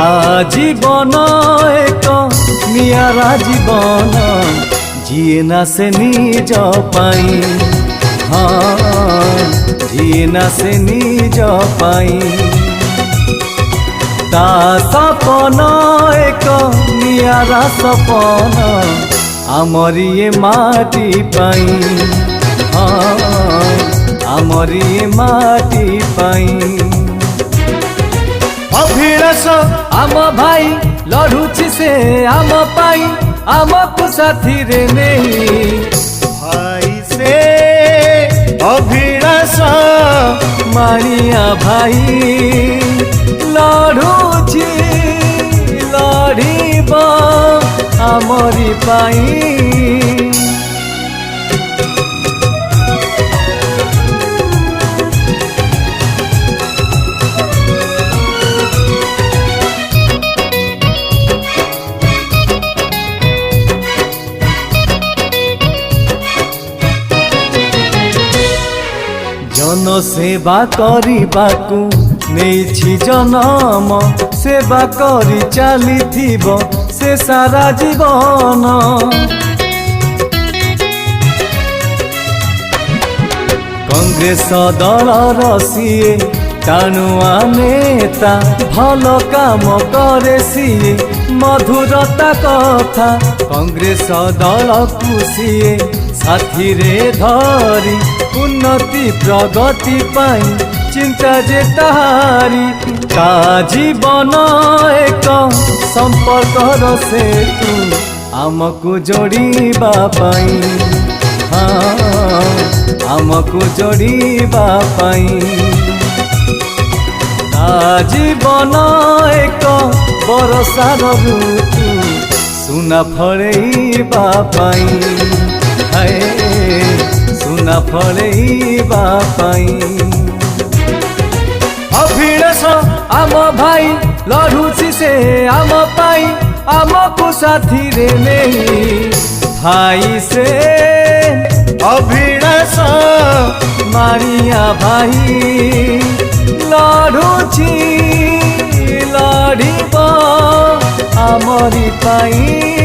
ता जीवन एक नियारा जीवन जीए ना से निज पाई। हाँ जीए ना से निज पाई। ता सपन एक नियारा सपन आमरी ये माटी पाई। हाँ आमरी ये माटी पाई। अभिलाष आम भाई लड़ुची से आम पाई आमको साथी रे नहीं भाई से अभिलाष मानिया भाई लड़ुची लड़ब आमरी पाई। जन सेवा करबाकू नहीं जनम सेवा करी चली से सारा जीवन। कांग्रेस दलर सीए टाणुआ नेता भल काम करे सीए मधुरता कथा। कांग्रेस दल को सीए साथी रे धरी उन्नति प्रगति पाई चिंता जे ताहारी। ता जीवन एक संपर्क से तू आमको जोड़ीबा पाई। हाँ आमको जोड़ीबा पाई। ता जीवन एक बरसार ऋतु सुना फलैबा पाई। सुना फलैबा पाई। अभिलाष आम भाई लड़ुची से आम पाई आमको साथी रे नहीं भाई से अभिलाष मारिया भाई लड़ुची लड़ब आमरी पाई।